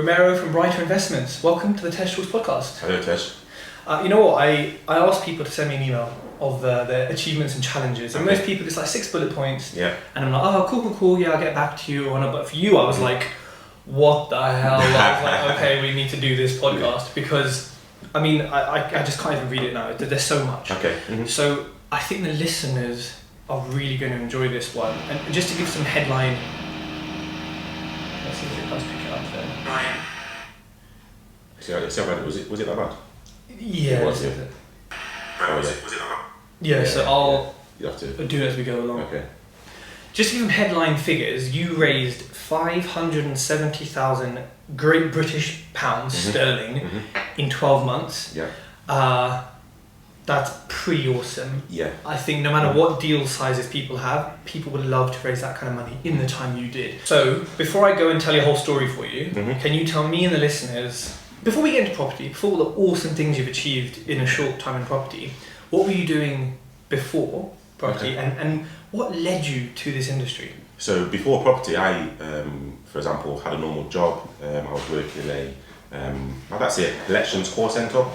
Romero from Brighter Investments. Welcome to the Tej Talks podcast. Hello, Tej. You know what? I asked people to send me an email of their achievements and challenges, and most people it's like 6 bullet points. Yeah. And I'm like, oh, cool. Yeah, I'll get back to you. But for you, I was like, what the hell? I was like, okay, we need to do this podcast because, I mean, I just can't even read it now. There's so much. Okay. So I think the listeners are really going to enjoy this one. And just to give some headline. Let's see if it does pick it up there. Right. So, was it that bad? Yeah. It was, yeah. Oh, yeah. Was it that bad? Yeah, so I'll you have to do it as we go along. Okay. Just to give them headline figures, you raised 570,000 Great British pounds sterling in 12 months. Yeah. That's pretty awesome. Yeah. I think no matter what deal sizes people have, people would love to raise that kind of money in the time you did. So before I go and tell you a whole story for you, can you tell me and the listeners, before we get into property, before all the awesome things you've achieved in a short time in property, what were you doing before property and what led you to this industry? So before property, I, for example, had a normal job. I was working in a collections call centre,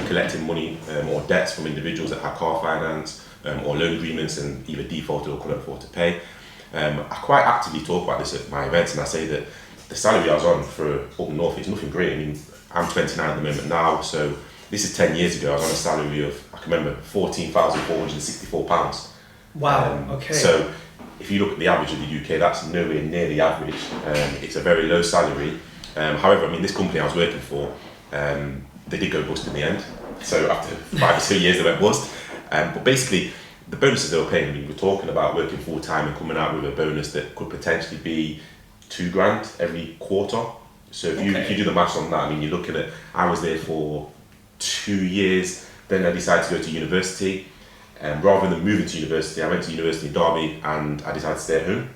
collecting money or debts from individuals that had car finance or loan agreements and either defaulted or couldn't afford to pay. I quite actively talk about this at my events, and I say that the salary I was on for up north is nothing great. I mean, I'm 29 at the moment now, so this is 10 years ago. I was on a salary of, I can remember, £14,464. Wow, okay. So if you look at the average of the UK, that's nowhere near the average. It's a very low salary. However, I mean, this company I was working for, they did go bust in the end. So after 5 or 6 years, they went bust. But basically, the bonuses they were paying, I mean, we're talking about working full time and coming out with a bonus that could potentially be £2,000 every quarter. So if you do the maths on that, I mean, you're looking at, I was there for 2 years, then I decided to go to university. Rather than moving to university, I went to university in Derby and I decided to stay at home.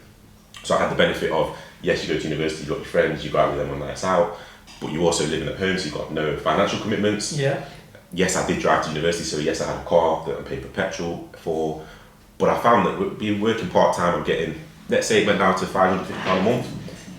So I had the benefit of, yes, you go to university, you've got your friends, you go out with them on nights out, but you're also living at home, so you've got no financial commitments. Yeah. Yes, I did drive to university, so yes, I had a car that I paid for petrol for, but I found that being working part-time, I'm getting, let's say it went down to £550 a month,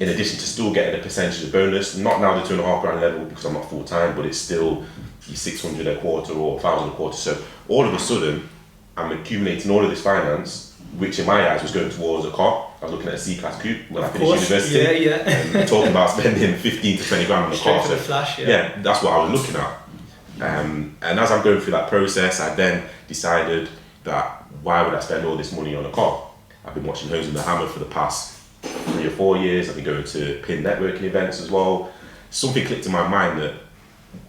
in addition to still getting a percentage of bonus, not now the £2,500 level because I'm not full-time, but it's still your 600 a quarter or 1,000 a quarter. So all of a sudden, I'm accumulating all of this finance, which in my eyes was going towards a car. I was looking at a C-Class coupe when I finished university. Yeah. Talking about spending 15 to 20 grand on a car. For the flash, yeah, that's what I was looking at. And as I'm going through that process, I then decided that why would I spend all this money on a car? I've been watching Homes in the Hammer for the past 3 or 4 years. I've been going to PIN networking events as well. Something clicked in my mind that,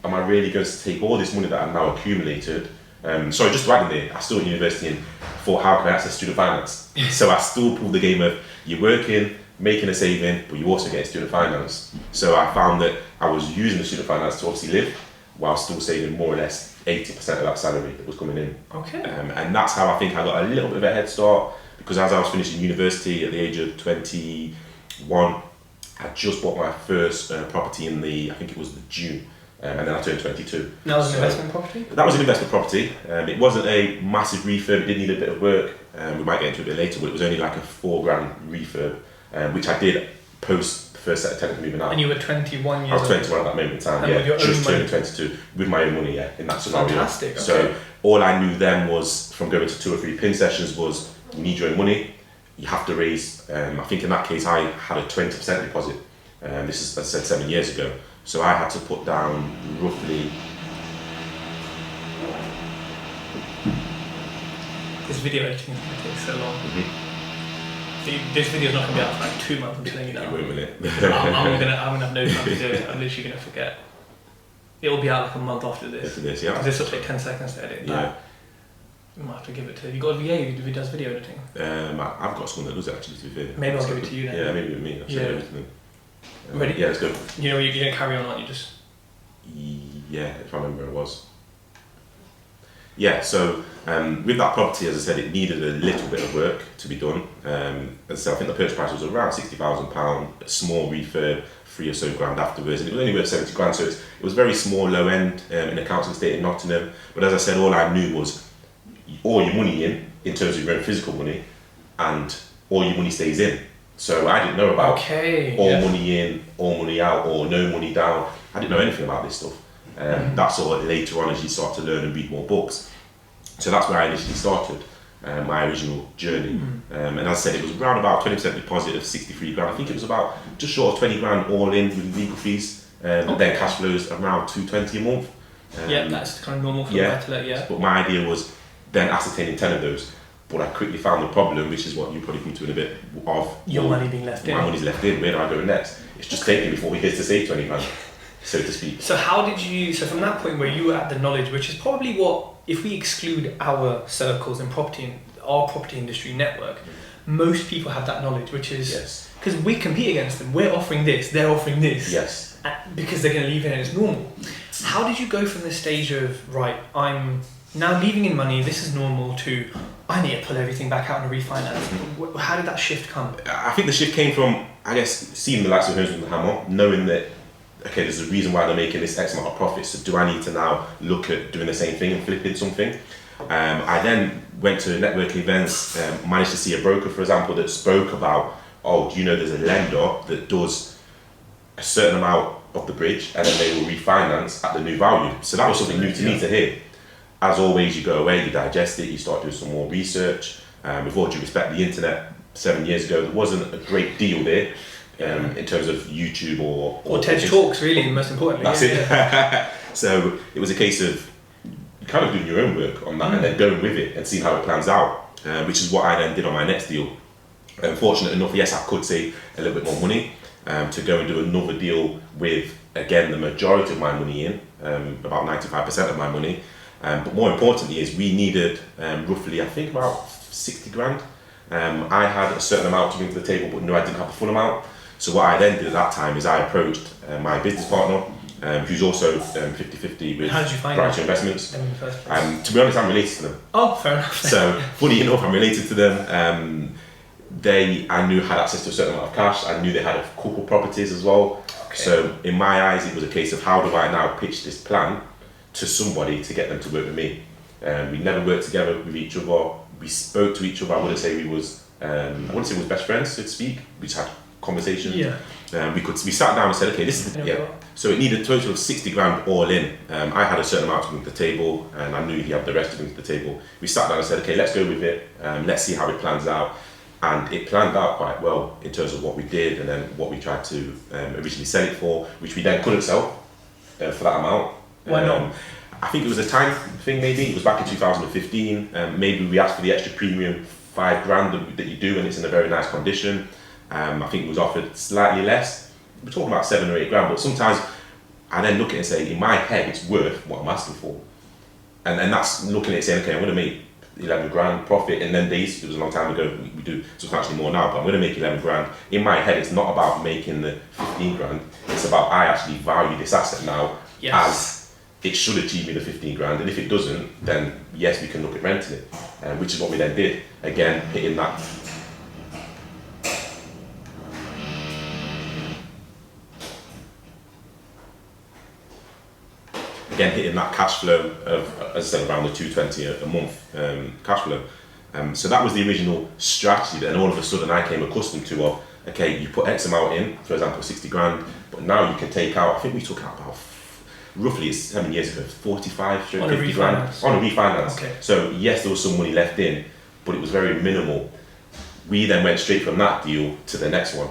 am I really going to take all this money that I've now accumulated? Sorry, just to add in there, I still went to university and thought, how can I access student finance? So I still pulled the game of, you're working, making a saving, but you also get student finance. So I found that I was using the student finance to obviously live, while still saving more or less 80% of that salary that was coming in. Okay. And that's how I think I got a little bit of a head start, because as I was finishing university at the age of 21, I just bought my first property in I think it was the June. And then I turned 22. That was an investment property? That was an investment property. It wasn't a massive refurb, it did need a bit of work. We might get into it a bit later, but it was only like a £4,000 refurb, which I did post the first set of tenants moving out. And you were 21 years old? I was 21 at that moment in time, and yeah. Just turning 22 with my own money, yeah, in that scenario. Fantastic, okay. So all I knew then was, from going to 2 or 3 PIN sessions, was you need your own money, you have to raise, I think in that case I had a 20% deposit. This is, as I said, 7 years ago. So I had to put down roughly... This video editing is going to take so long. This video's not going to be out for like 2 months, I'm telling you now. Wait a minute. I'm gonna have no time to do it. I'm literally going to forget. It'll be out like a month after this. After this, yeah. Because this will take 10 seconds to edit. Yeah. You might have to give it to... You got a VA who does video editing? I've got someone that does it actually, to be fair. Maybe I'll give it to you then. Yeah, maybe with me. Yeah. Ready? Yeah, let's go. You know, you're going to carry on, aren't you? Just... Yeah, if I remember where it was. Yeah, so with that property, as I said, it needed a little bit of work to be done. As I said, I think the purchase price was around £60,000, a small refurb, 3 or so grand afterwards, and it was only worth 70 grand, so it was very small, low end in a council estate in Nottingham. But as I said, all I knew was all your money in terms of your own physical money, and all your money stays in. So I didn't know about all Okay. money in, all money out, or no money down. I didn't know anything about this stuff. That's all later on as you start to learn and read more books. So that's where I initially started my original journey. And as I said, it was around about 20% deposit of 63 grand. I think it was about just short of 20 grand all in with legal fees. And then cash flows around 220 a month. Yeah, that's kind of normal for yeah. buy to let, yeah. But my idea was then ascertaining 10 of those. But I quickly found the problem, which is what you probably come to in a bit, of Your money being left in. My money's left in, where do I go next? It's just taking me 4 years to save 20 grand, so to speak. So how did you, so from that point where you were at the knowledge, which is probably what, if we exclude our circles and our property industry network, most people have that knowledge, which is, because we compete against them, we're offering this, they're offering this. Yes. Because they're going to leave it and it's normal. How did you go from the stage of, right, I'm now leaving in money, this is normal, to I need to pull everything back out and refinance? How did that shift come? I think the shift came from, I guess, seeing the likes of Holmes with the Hammer, knowing that, okay, there's a reason why they're making this X amount of profit, so do I need to now look at doing the same thing and flipping something? I then went to networking events, managed to see a broker, for example, that spoke about, oh, do you know there's a lender that does a certain amount of the bridge and then they will refinance at the new value. So that was something new to me to hear. As always, you go away, you digest it, you start doing some more research. With all due respect, the internet 7 years ago, there wasn't a great deal there in terms of YouTube or TED Talks, really, most importantly. That's it. So it was a case of kind of doing your own work on that and then going with it and seeing how it plans out, which is what I then did on my next deal. Fortunate enough, yes, I could save a little bit more money to go and do another deal with, again, the majority of my money in, about 95% of my money. But more importantly is we needed roughly, I think, about 60 grand. I had a certain amount to bring to the table, but no, I didn't have the full amount. So what I then did at that time is I approached my business partner, who's also 50-50 with Brighton Investments. To be honest, I'm related to them. Oh, fair enough. So funny enough, I'm related to them. I knew had access to a certain amount of cash. I knew they had a couple properties as well. Okay. So in my eyes, it was a case of how do I now pitch this plan to somebody to get them to work with me. We never worked together with each other. We spoke to each other. I wouldn't say we was best friends, so to speak. We just had conversations. Yeah. We sat down and said, okay, this is So it needed a total of 60 grand all in. I had a certain amount to bring to the table, and I knew he had the rest to bring to the table. We sat down and said, okay, let's go with it. Let's see how it plans out. And it planned out quite well in terms of what we did and then what we tried to originally sell it for, which we then couldn't sell for that amount. Why not? I think it was a time thing maybe. It was back in 2015. Maybe we asked for the extra premium 5 grand that you do and it's in a very nice condition. I think it was offered slightly less. We're talking about 7 or 8 grand, but sometimes I then look at it and say, in my head, it's worth what I'm asking for. And that's looking at it saying, okay, I'm going to make 11 grand profit, and then it was a long time ago, we do substantially more now, but I'm going to make 11 grand. In my head, it's not about making the 15 grand, it's about I actually value this asset now as it should achieve me the 15 grand, and if it doesn't, then yes, we can look at renting it, which is what we then did. Again, hitting that cash flow of, as I said, around the 220 a month cash flow. So that was the original strategy, and all of a sudden I came accustomed to okay, you put X amount in, for example 60 grand, but now you can take out, I think we took out about, roughly 7 years ago, 45, 50 grand on a refinance. Okay. So yes, there was some money left in, but it was very minimal. We then went straight from that deal to the next one,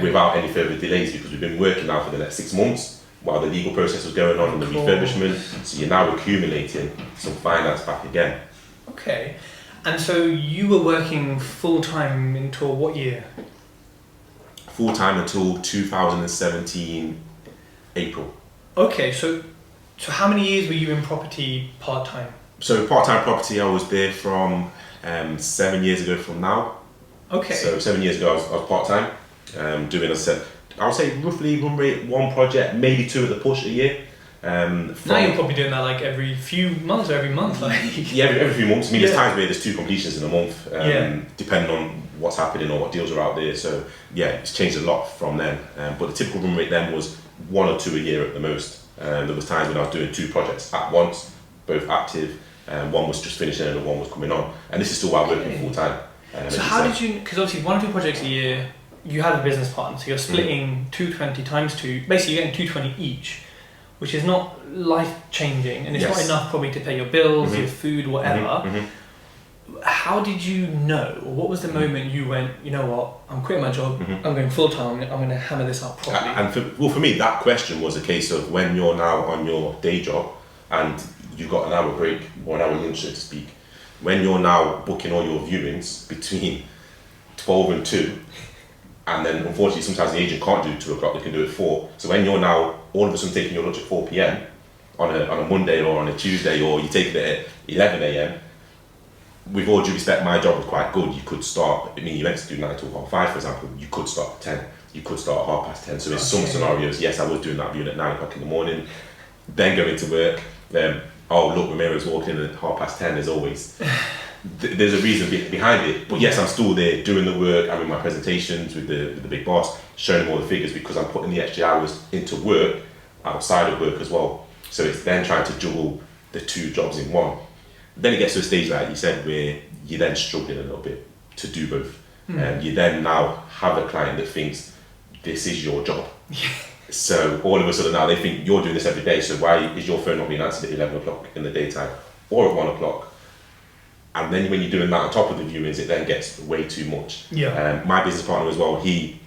without any further delays, because we've been working now for the next 6 months while the legal process was going on and the refurbishment. So you're now accumulating some finance back again. Okay. And so you were working full-time until what year? Full-time until 2017 April. Okay, so how many years were you in property part-time? So part-time property, I was there from 7 years ago from now. Okay. So 7 years ago I was part-time, doing, as I said, I would say roughly run rate 1 project, maybe 2 at the push a year. Now you're probably doing that like every few months or every month, like. Yeah, every few months. I mean, there's times where there's 2 completions in a month, depending on what's happening or what deals are out there. So yeah, it's changed a lot from then. But the typical run rate then was 1 or 2 a year at the most. There was times when I was doing 2 projects at once, both active. One was just finishing and one was coming on. And this is still while working full time. So how did you, because obviously 1 or 2 projects a year, you have a business partner, so you're splitting 220 times 2, basically you're getting 220 each, which is not life-changing, and it's not enough probably to pay your bills, your food, whatever. How did you know, or what was the moment you went, you know what, I'm quitting my job, I'm going full-time, I'm going to hammer this out properly? And for me, that question was a case of when you're now on your day job and you've got an hour break or an hour lunch, so to speak, when you're now booking all your viewings between 12 and 2, and then unfortunately sometimes the agent can't do 2 o'clock, they can do it 4. So when you're now all of a sudden taking your lunch at 4 p.m. on a Monday or on a Tuesday, or you take it at 11 a.m, with all due respect, my job was quite good. You could start, I mean, you went to do 9 to 5, for example, you could start at 10, you could start at 10:30. So in some scenarios, yes, I was doing that viewing at 9 o'clock in the morning, then going to work, oh look, Romero's walking in at 10:30, as always. There's a reason behind it, but yes, I'm still there doing the work. I'm in my presentations with the big boss, showing him all the figures, because I'm putting the extra hours into work outside of work as well. So it's then trying to juggle the 2 jobs in one. Then it gets to a stage, like you said, where you're then struggling a little bit to do both. You then now have a client that thinks this is your job. So all of a sudden now they think you're doing this every day, so why is your phone not being answered at 11 o'clock in the daytime or at 1 o'clock? And then when you're doing that on top of the viewings, it then gets way too much. My business partner as well, he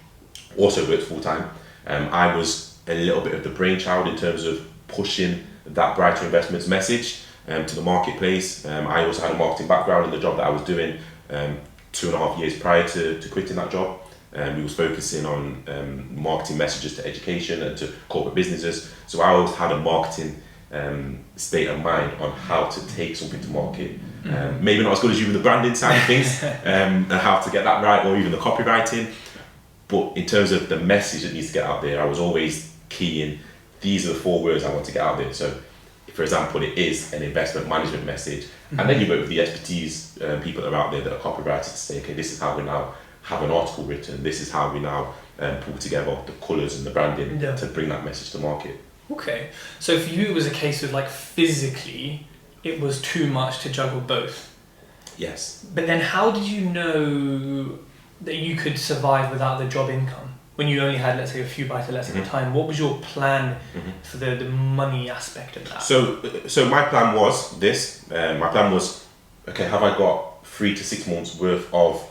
also works full time. I was a little bit of the brainchild in terms of pushing that Brighter Investments message to the marketplace. I also had a marketing background in the job that I was doing 2.5 years prior to quitting that job. We was focusing on marketing messages to education and to corporate businesses. So I always had a marketing state of mind on how to take something to market. Maybe not as good as you with the branding side of things, and how to get that right, or even the copywriting. But in terms of the message that needs to get out there, I was always keying, these are the 4 words I want to get out there. So, for example, it is an investment management message. And then you work with the expertise people that are out there that are copywriters to say, okay, this is how we now have an article written, this is how we now pull together the colours and the branding to bring that message to market. Okay, so for you it was a case of like physically it was too much to juggle both. Yes. But then how did you know that you could survive without the job income? When you only had, let's say, a few buy-to-lets at the time, what was your plan for the money aspect of that? So my plan was this. My plan was, okay, have I got 3 to 6 months worth of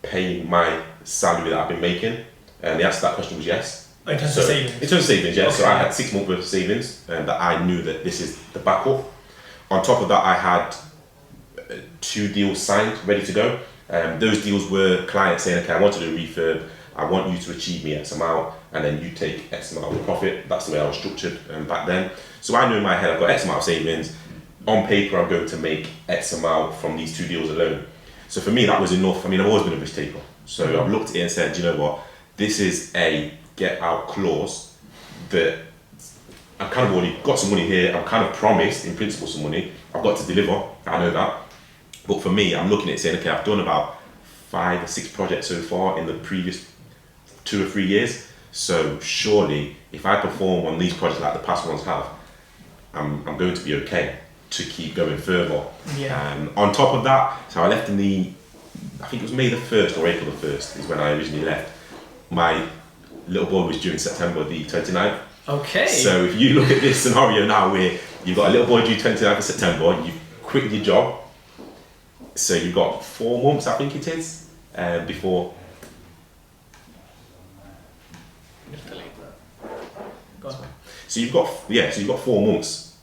paying my salary that I've been making? And the answer to that question was yes. In terms of savings? In terms of savings, yes. Okay. So I had 6 months worth of savings, and that I knew that this is the backup. On top of that, I had 2 deals signed, ready to go. Those deals were clients saying, okay, I want to do a refurb, I want you to achieve me X amount, and then you take X amount of profit. That's the way I was structured back then. So I knew in my head I've got X amount of savings. On paper, I'm going to make X amount from these 2 deals alone. So for me, that was enough. I mean, I've always been a risk taker. So I've looked at it and said, you know what, this is a get out clause that I've kind of already got some money here. I'm kind of promised, in principle, some money. I've got to deliver. I know that. But for me, I'm looking at it saying, okay, I've done about 5 or 6 projects so far in the previous 2 or 3 years. So surely, if I perform on these projects like the past ones have, I'm going to be okay to keep going further. On top of that, so I left in I think it was May the 1st or April the 1st is when I originally left. My little boy was due in September the 29th. Okay. So if you look at this scenario now where you've got a little boy due 29th of September, you've quit your job, so you've got 4 months, I think it is, before. Just delete that. Go on. So you've got 4 months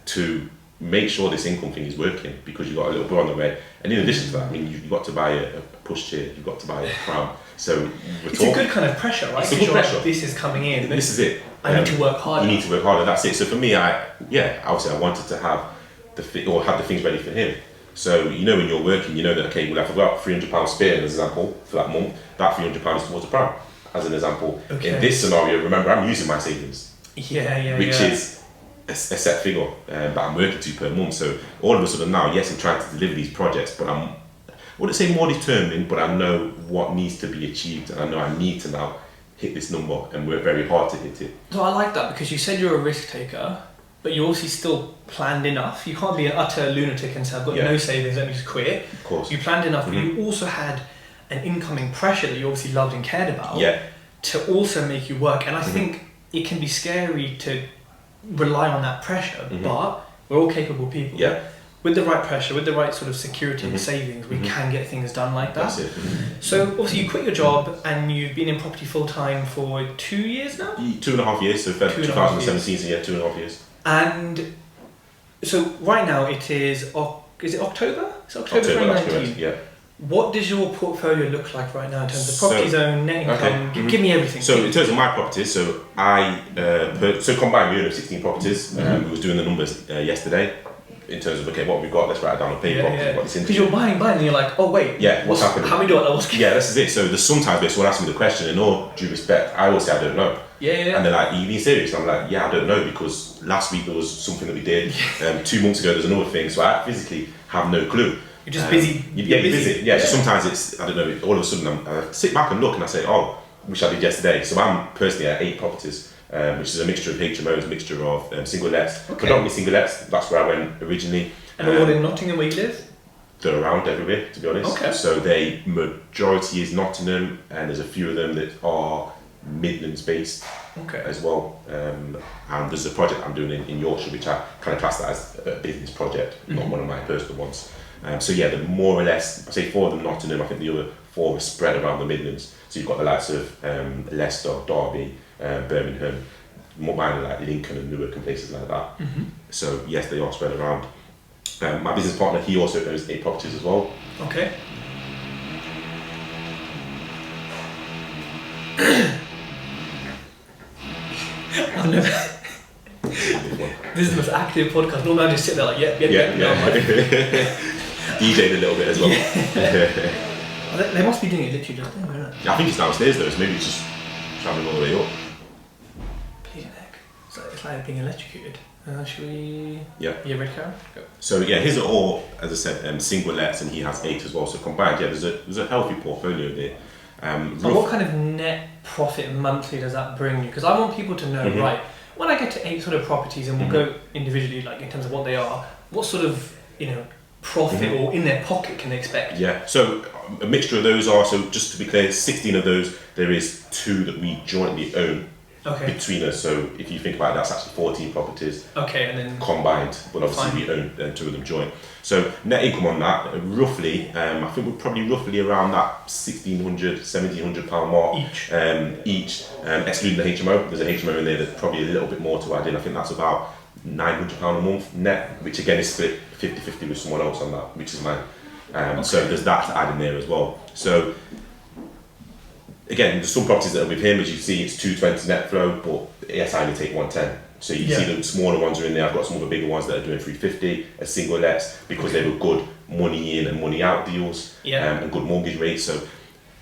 to make sure this income thing is working, because you've got a little boy on the way. And in addition to that, I mean, you've got to buy a pushchair, you've got to buy a pram. So it's a good kind of pressure, right? It's a good pressure. Like, this is coming in. This is it. I need to work harder. You need to work harder. That's it. So for me, obviously I wanted to have have the things ready for him. So when you're working, you know that, okay, well, if I've got £300 spare, as an example, for that month, that £300 is towards a pram, as an example. Okay. In this scenario, remember, I'm using my savings. Which is a set figure that I'm working to per month. So all of a sudden now, yes, I'm trying to deliver these projects, but I wouldn't say more determined, but I know what needs to be achieved, and I know I need to now hit this number and work very hard to hit it. So I like that, because you said you're a risk taker, but you also still planned enough. You can't be an utter lunatic and say, I've got no savings, let me just quit. Of course. You planned enough, but you also had an incoming pressure that you obviously loved and cared about to also make you work. And I think it can be scary to rely on that pressure, but we're all capable people. With the right pressure, with the right sort of security and savings, we can get things done like that. That's it. So obviously you quit your job and you've been in property full time for 2 years now? 2.5 years, so Feb 2017, so 2.5 years. And so right now it is it October? It's October 2019. Yeah. What does your portfolio look like right now in terms of property zone, net income? Give me everything. So in terms of my properties, so I combined we own 16 properties. We was doing the numbers yesterday in terms of what we've got. Let's write it down on paper. Because you're buying, and you're like, oh wait, what's happening? How many do I know? Yeah, this is it. So there's sometimes they someone asks me the question, and all due respect, I always say I don't know. And they're like, are you being serious? I'm like, I don't know, because last week there was something that we did. 2 months ago there's another thing, so I physically have no clue. You're just busy. You're busy. Yeah. So sometimes it's, I don't know, all of a sudden I sit back and look and I say, oh, which I did yesterday. So I'm personally at 8 properties, which is a mixture of HMOs, a mixture of single lets. Predominantly single lets, that's where I went originally. And all in Nottingham where you live? They're around everywhere, to be honest. So the majority is Nottingham, and there's a few of them that are Midlands based as well. And there's a project I'm doing in Yorkshire, which I kind of class that as a business project, not one of my personal ones. So they're more or less, I say 4 of them Nottingham, I think the other 4 are spread around the Midlands. So you've got the likes of Leicester, Derby, Birmingham, mine are like Lincoln and Newark and places like that. So yes, they are spread around. My business partner, he also owns 8 properties as well. Okay. I've never... This is the most active podcast. Normally I just sit there like, DJ'd a little bit as well. They must be doing it literally just then, isn't it? I think it's downstairs though, so maybe it's just travelling all the way up. Bleeding heck. It's like being electrocuted. Should we... Yeah, ready, Karen? Go. So his are all, as I said, single lets, and he has 8 as well. So combined, there's a healthy portfolio there. So what kind of net profit monthly does that bring you? Because I want people to know, right, when I get to 8 sort of properties, and we'll go individually, like in terms of what they are, what sort of, profit or in their pocket can they expect? Yeah, so a mixture of those are, so just to be clear, 16 of those, there is 2 that we jointly own between us. So if you think about it, that's actually 14 properties and then combined, but obviously we own 2 of them joint. So net income on that, roughly, I think we're probably roughly around that £1,600, £1,700 mark each, excluding the HMO. There's a HMO in there that's probably a little bit more to add in. I think that's about £900 a month net, which again is split 50-50 with someone else on that, which is mine. So there's that to add in there as well. So again, there's some properties that are with him, as you see, it's 220 net flow, but yes, I only take 110. So you see the smaller ones are in there. I've got some other bigger ones that are doing 350 as single lets, because they were good money in and money out deals, and good mortgage rates. So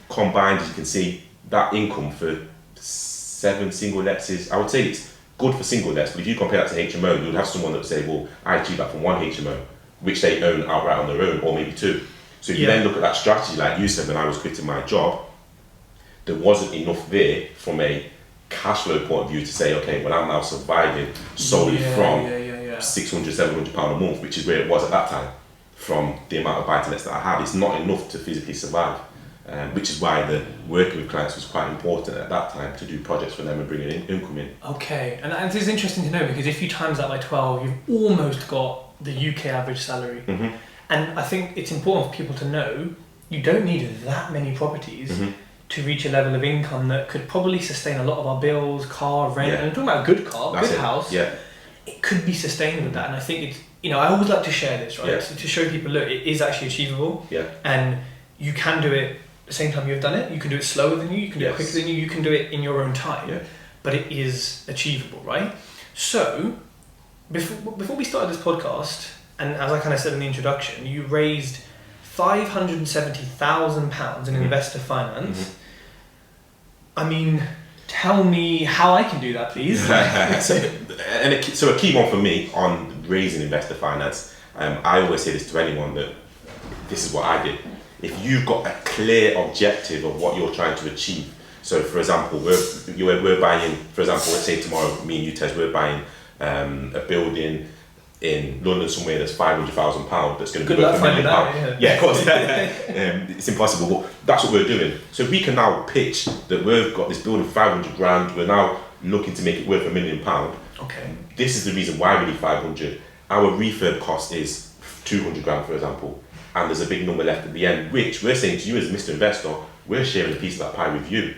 combined, as you can see, that income for 7 single lets is, I would say it's good for single lets, but if you compare that to HMO, you would have someone that would say, well, I achieved that from 1 HMO, which they own outright on their own, or maybe 2. So if you then look at that strategy, like you said, when I was quitting my job, there wasn't enough there from a cash flow point of view to say, okay, well, I'm now surviving solely from £600, £700 a month, which is where it was at that time, from the amount of buy-to-lets that I had. It's not enough to physically survive, which is why the working with clients was quite important at that time, to do projects for them and bring an income in. Okay, and this is interesting to know, because if you times that by 12, you've almost got the UK average salary. And I think it's important for people to know, you don't need that many properties to reach a level of income that could probably sustain a lot of our bills, car, rent, and I'm talking about a good car, good house. It could be sustained with that, and I think it's, I always like to share this, right? To show people, look, it is actually achievable, and you can do it at the same time you've done it. You can do it slower than you can do it quicker than you can do it in your own time, but it is achievable, right? So, before we started this podcast, and as I kind of said in the introduction, you raised £570,000 in investor finance. I mean, tell me how I can do that, please. So a key one for me on raising investor finance, I always say this to anyone, that this is what I did. If you've got a clear objective of what you're trying to achieve, so for example, we're buying, for example, let's say tomorrow, me and you, Tej, we're buying a building in London somewhere that's £500,000 that's going to be Good luck worth £1 finding million. that, Yeah, of course. It's impossible, but that's what we're doing. So we can now pitch that we've got this building for 500 grand. We're now looking to make it worth £1 million. Okay. This is the reason why we need 500. Our refurb cost is 200 grand, for example, and there's a big number left at the end, which we're saying to you as Mr. Investor, we're sharing a piece of that pie with you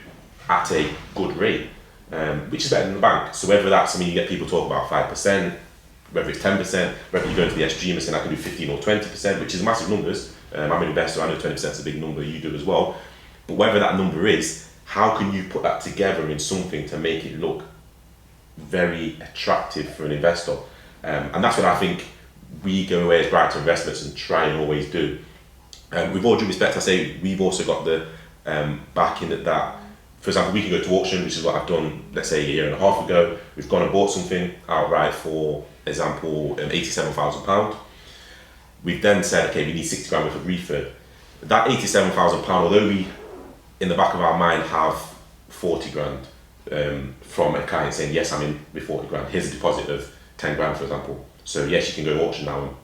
at a good rate, which is better than the bank. So whether that's, I mean, you get people talk about 5%, whether it's 10%, whether you go into the extreme and saying I can do 15 or 20%, which is massive numbers. I'm an investor, I know 20% is a big number, you do as well. But whatever that number is, how can you put that together in something to make it look very attractive for an investor? And that's what I think we go away as Brighton Investments and try and always do. With all due respect, I say we've also got the backing that, for example, we can go to auction, which is what I've done, let's say a year and a half ago. We've gone and bought something outright for example, £87,000. We've then said, okay, we need 60 grand worth of refurb. That £87,000, although we, in the back of our mind, have 40 grand from a client saying, yes, I'm in with 40 grand. Here's a deposit of 10 grand, for example. So yes, you can go to auction now and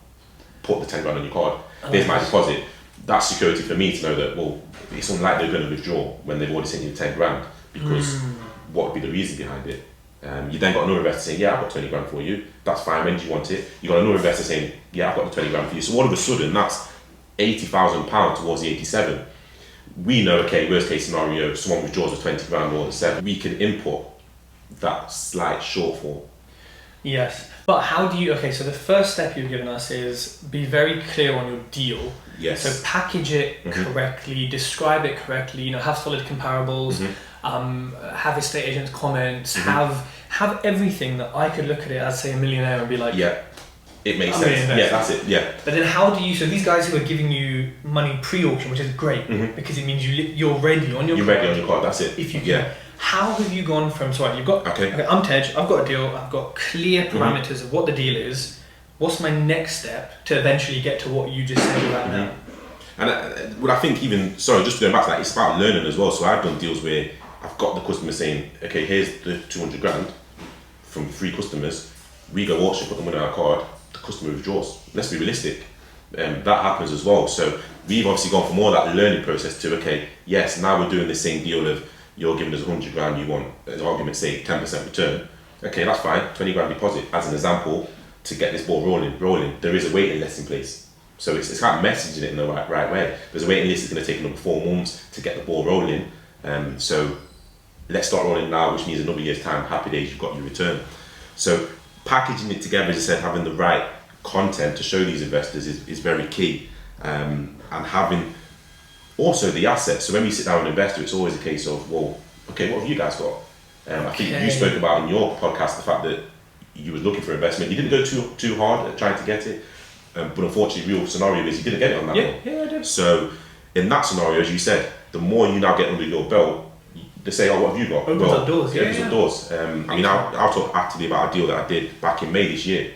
put the 10 grand on your card. Here's my deposit. That's security for me to know that, well, it's unlikely they're going to withdraw when they've already sent you 10 grand, because what would be the reason behind it? You then got another investor saying, yeah, I've got 20 grand for you. That's fine, when do you want it? You got another investor saying, yeah, I've got the 20 grand for you. So all of a sudden, that's £80,000 towards the 87. We know, okay, worst case scenario, someone withdraws the 20 grand or the 7. We can input that slight shortfall. Yes, but how do you, okay, so the first step you've given us is be very clear on your deal. Yes. So package it correctly, describe it correctly, have solid comparables, have estate agents' comments, have everything that I could look at it as, say, a millionaire and be like, yeah, it makes sense. Yeah, that's it. Yeah. But then how do you, so these guys who are giving you money pre-auction, which is great, because it means you're ready on your card. You're ready on your card, that's it. If you can. How have you gone from, sorry, you've got, okay, I'm Tej, I've got a deal, I've got clear parameters of what the deal is. What's my next step to eventually get to what you just said right now? And what I think even, sorry, just going back to that, it's about learning as well. So I've done deals where I've got the customer saying, okay, here's the 200 grand from 3 customers. We go auction, put the money on our card, the customer withdraws. Let's be realistic. That happens as well. So we've obviously gone from all that learning process to, okay, yes, now we're doing the same deal of you're giving us 100 grand, you want, an argument, say 10% return. Okay, that's fine, 20 grand deposit. As an example, to get this ball rolling, there is a waiting list in place. So it's kind of messaging it in the right way. There's a waiting list that's going to take another 4 months to get the ball rolling. So let's start rolling now, which means another year's time, happy days, you've got your return. So packaging it together, as I said, having the right content to show these investors is very key. And having also the assets. So when we sit down with an investor, it's always a case of, well, okay, what have you guys got? I think you spoke about in your podcast the fact that you were looking for investment. You didn't go too hard at trying to get it, but unfortunately, real scenario is you didn't get it on that one. Yeah, I did. So in that scenario, as you said, the more you now get under your belt, they say, oh, what have you got? Opens up doors. Opens up doors. I mean, I'll talk actively about a deal that I did back in May this year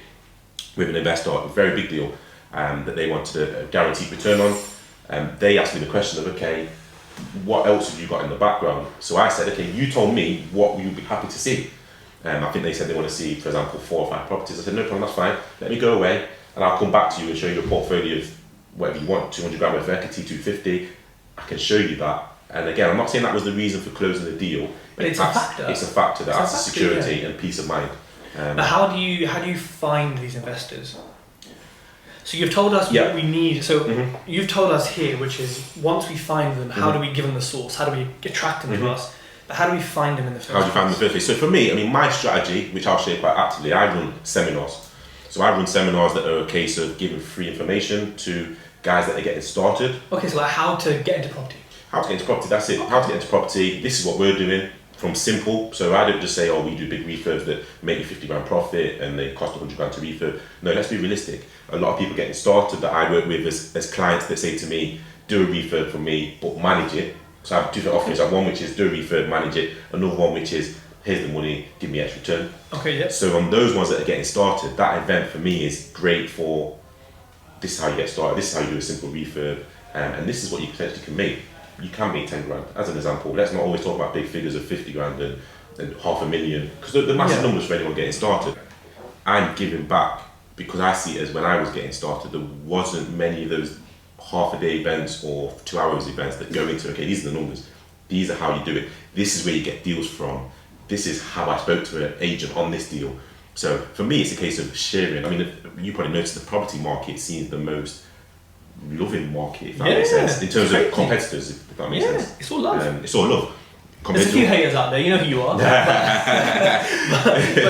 with an investor, a very big deal, that they wanted a guaranteed return on. They asked me the question of, okay, what else have you got in the background? So I said, okay, you told me what you'd be happy to see. I think they said they want to see, for example, 4 or 5 properties. I said, no problem, that's fine. Let me go away and I'll come back to you and show you a portfolio of whatever you want, 200 grand worth of equity, 250. I can show you that. And again, I'm not saying that was the reason for closing the deal. But it's a factor. It's a factor that adds security and peace of mind. But how do you find these investors? So you've told us what we need. So you've told us here, which is once we find them, how do we give them the source? How do we attract them to us? But how do we find them in the first place? How do you find them in the first place? So for me, I mean, my strategy, which I'll share quite actively, I run seminars. So I run seminars that are a case of giving free information to guys that are getting started. Okay, so like how to get into property. How to get into property, that's it. Okay. How to get into property, this is what we're doing. From simple, so I don't just say, oh, we do big refurbs that make you 50 grand profit and they cost 100 grand to refurb. No, let's be realistic. A lot of people getting started that I work with as clients that say to me, do a refurb for me, but manage it. So I have different offerings. I have one which is do a refurb, manage it. Another one which is, here's the money, give me extra return. Okay, yeah. So on those ones that are getting started, that event for me is great for, this is how you get started, this is how you do a simple refurb, and this is what you potentially can make. You can make 10 grand, as an example. Let's not always talk about big figures of 50 grand and 500,000, because they're massive numbers for anyone getting started. I'm giving back because I see it as when I was getting started, there wasn't many of those half a day events or 2 hours events that go into, okay, these are the numbers, these are how you do it, this is where you get deals from, this is how I spoke to an agent on this deal. So for me, it's a case of sharing. I mean, you probably noticed the property market seems the most loving market, if that makes sense, in terms of competitors, if that makes sense. It's all love. It's all love. There's a few haters out there, you know who you are. but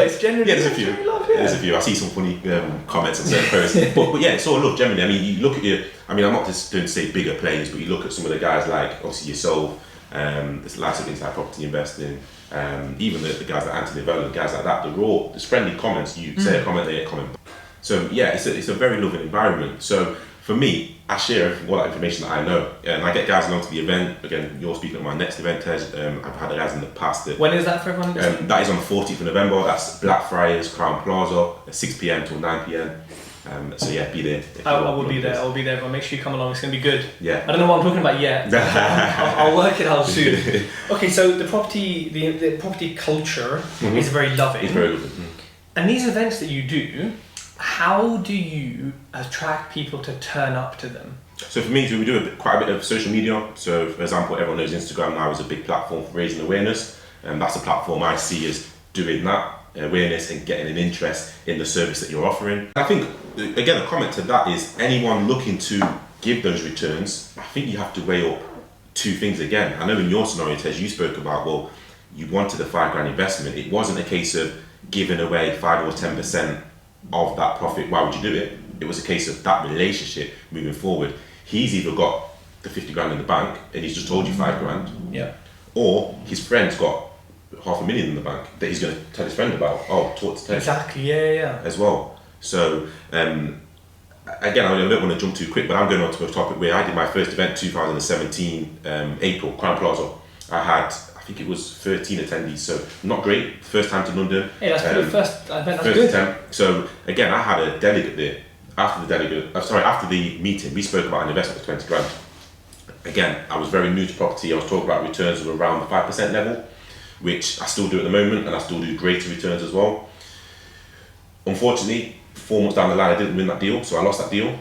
it's generally, there's a few. Love, There's a few. I see some funny comments on certain posts. but yeah, it's all love generally. I mean, you look at I'm not just going to say bigger players, but you look at some of the guys like, obviously yourself, there's lots of things like property investing, even the guys like Anthony Vella, guys like that, there's friendly comments. You say a comment, they get a comment. So yeah, it's a very loving environment. So for me, I share all that information that I know, and I get guys along to the event. Again, you're speaking at my next event, Tej. I've had guys in the past. When is that for everyone? That is on the 14th of November. That's Blackfriars, Crown Plaza, at 6 p.m. till 9 p.m. So yeah, be there. I will be there. I will be there. But make sure you come along. It's going to be good. Yeah. I don't know what I'm talking about yet. I'll work it out soon. Okay, so the property culture is very loving. It's very loving. And these events that you do, how do you attract people to turn up to them? So for me, we do quite a bit of social media. So for example, everyone knows Instagram now is a big platform for raising awareness, and that's a platform I see as doing that awareness and getting an interest in the service that you're offering. I think, again, a comment to that is anyone looking to give those returns, I think you have to weigh up two things again. I know in your scenario, Tej, you spoke about, well, you wanted a £5,000 investment. It wasn't a case of giving away 5 or 10% of that profit. Why would you do it? It was a case of that relationship moving forward. He's either got the 50 grand in the bank and he's just told you 5 grand, or his friend's got $500,000 in the bank that he's going to tell his friend about. Oh, talk to Tej. Exactly, yeah. As well. So, again, I don't want to jump too quick, but I'm going on to a topic where I did my first event 2017, April, Crown Plaza. I had, I think it was 13 attendees, so not great. First time to London. Hey, that's pretty first event, that's first good. attempt. So, again, I had a delegate there. After the meeting, we spoke about an investment of 20 grand. Again, I was very new to property. I was talking about returns of around the 5% level, which I still do at the moment, and I still do greater returns as well. Unfortunately, 4 months down the line, I didn't win that deal, so I lost that deal.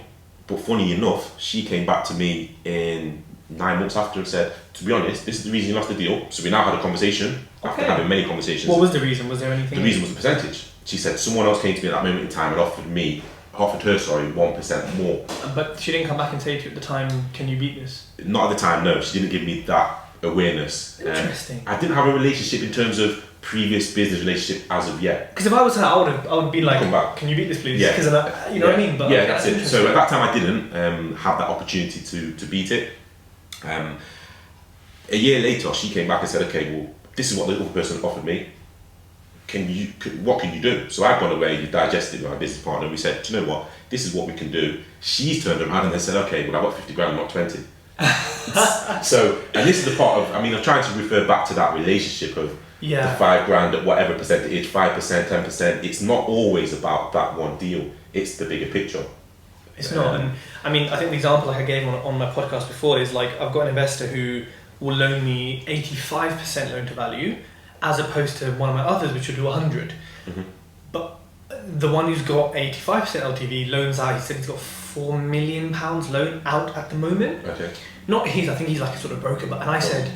But funny enough, she came back to me in 9 months after and said, to be honest, this is the reason you lost the deal. So we now had a conversation, after having many conversations. What was the reason? Was there anything? The reason was the percentage. She said someone else came to me at that moment in time and offered her 1% more. But she didn't come back and say to you at the time, can you beat this? Not at the time, no. She didn't give me that awareness. Interesting. I didn't have a relationship in terms of previous business relationship as of yet. Because if I was her, I would be like, come back. Can you beat this please? Yeah. Because you know what I mean? But yeah, that's it. So at that time I didn't have that opportunity to beat it. A year later she came back and said, okay, well, this is what the other person offered me. What can you do? So I've gone away, digested with my business partner, and we said, do you know what? This is what we can do. She's turned around and then said, okay, well, I've got 50 grand, not 20. So, and this is the part of, I'm trying to refer back to that relationship of the 5 grand at whatever percentage, 5%, 10%. It's not always about that one deal. It's the bigger picture. It's not. And I think the example like I gave on my podcast before is like, I've got an investor who will loan me 85% loan to value, as opposed to one of my others which will do 100. But the one who's got 85% LTV loans out, he said he's got £4 million loan out at the moment. Okay. Not his, I think he's like a sort of broker, and I said,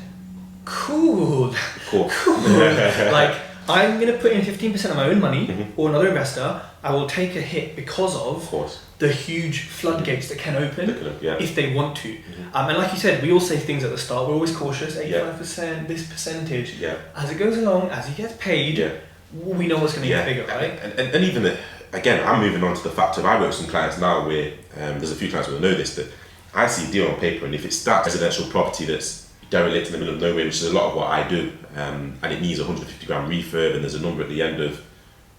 cool. Like, I'm going to put in 15% of my own money or another investor. I will take a hit because of the huge floodgates that can open if they want to. And like you said, we all say things at the start, we're always cautious, 85%, this percentage. As it goes along, as he gets paid, we know what's going to get bigger, right? And even, again, I'm moving on to the fact of, I work with some clients now where, there's a few clients who will know this, that I see a deal on paper, and if it's that residential property that's derelict in the middle of nowhere, which is a lot of what I do, and it needs 150 grand refurb, and there's a number at the end of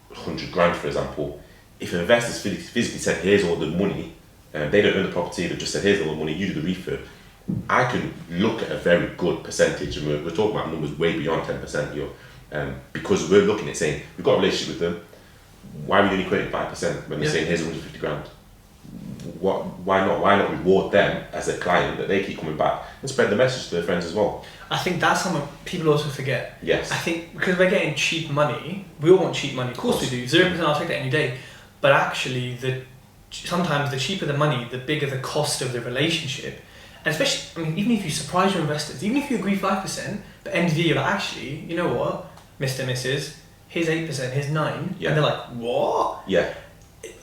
100 grand, for example, if an investor's physically said, here's all the money, they don't own the property, they've just said, here's all the money, you do the refurb, I can look at a very good percentage, and we're talking about numbers way beyond 10% here, because we're looking at saying, we've got a relationship with them, why are we only quoting 5% when they're saying, here's 150 grand? why not reward them as a client that they keep coming back and spread the message to their friends as well. I think that's something people also forget. Yes. I think because we're getting cheap money, we all want cheap money. Of course we do. 0%, I'll take that any day. But actually, sometimes the cheaper the money, the bigger the cost of the relationship. And especially, I mean, even if you surprise your investors, even if you agree 5%, but end of the year, you're like, actually, you know what, Mr. Mrs., here's 8%, here's 9%. Yeah. And they're like, what? Yeah.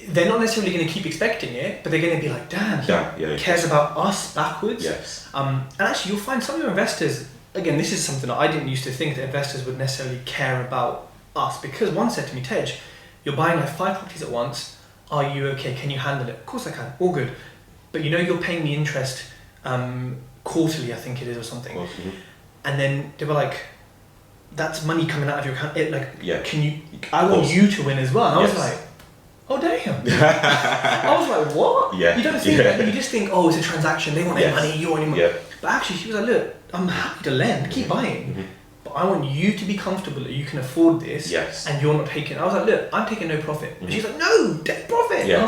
They're not necessarily going to keep expecting it, but they're going to be like, damn, he cares about us backwards. Yes. And actually, you'll find some of your investors, again, this is something that I didn't used to think that investors would necessarily care about us, because one said to me, Tej, you're buying like 5 properties at once. Are you okay? Can you handle it? Of course I can. All good. But you know you're paying me interest quarterly, I think it is, or something. Mm-hmm. And then they were like, that's money coming out of your account. Can you? I of want course. you to win as well. And Yes. I was like, oh damn. I was like, what? Yeah. You don't think that. You just think, oh, it's a transaction. They want their money. You want your money. Yeah. But actually, she was like, look, I'm happy to lend. Keep buying. Mm-hmm. But I want you to be comfortable that you can afford this. Yes. And you're not taking. I was like, look, I'm taking no profit. And she's like, no, take profit. Yeah,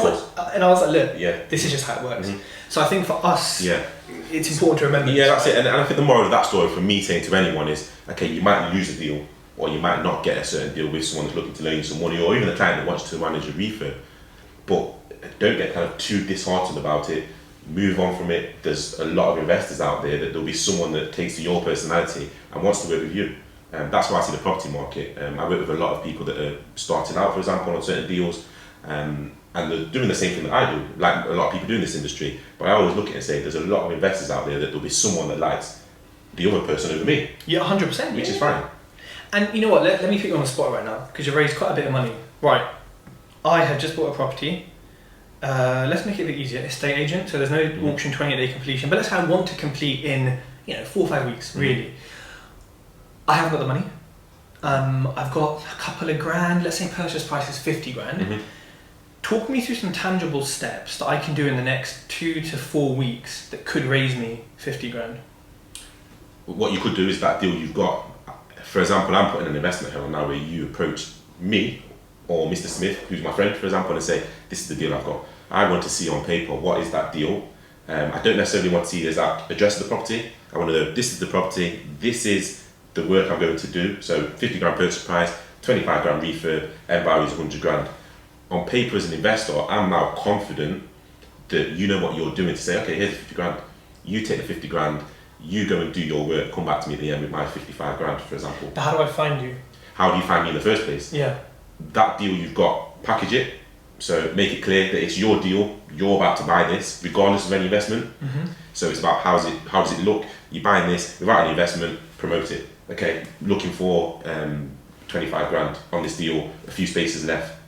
and I was like, look, Yeah. this is just how it works. Mm-hmm. So I think for us, Yeah. it's important to remember. Yeah, this, that's it. And I think the moral of that story for me saying to anyone is, okay, you might lose a deal, or you might not get a certain deal with someone that's looking to loan you some money, or even a client that wants to manage a refurb. But don't get kind of too disheartened about it. Move on from it. There's a lot of investors out there that there'll be someone that takes to your personality and wants to work with you. That's why I see the property market. I work with a lot of people that are starting out, for example, on certain deals, and they're doing the same thing that I do, like a lot of people do in this industry. But I always look at it and say, there's a lot of investors out there that there'll be someone that likes the other person over me. Yeah, 100%. Which is fine. And you know what, let me put you on the spot right now, because you've raised quite a bit of money. Right, I have just bought a property. Let's make it a bit easier. Estate agent, so there's no auction 28-day completion, but let's say I want to complete in 4 or 5 weeks, really. I haven't got the money. I've got a couple of grand, let's say purchase price is 50 grand. Talk me through some tangible steps that I can do in the next 2 to 4 weeks that could raise me 50 grand. What you could do is that deal you've got, for example, I'm putting an investment here now where you approach me or Mr. Smith, who's my friend, for example, and say, this is the deal I've got. I want to see on paper, what is that deal? I don't necessarily want to see the exact address of the property. I want to know, this is the property, this is the work I'm going to do. So 50 grand purchase price, 25 grand refurb, end value is 100 grand. On paper as an investor, I'm now confident that you know what you're doing to say, okay, here's the 50 grand. You take the 50 grand, you go and do your work, come back to me at the end with my 55 grand, for example. But how do I find you? How do you find me in the first place? Yeah. That deal you've got, package it. So make it clear that it's your deal, you're about to buy this, regardless of any investment. So it's about how does it look? You're buying this without any investment, promote it. Okay, looking for 25 grand on this deal, a few spaces left.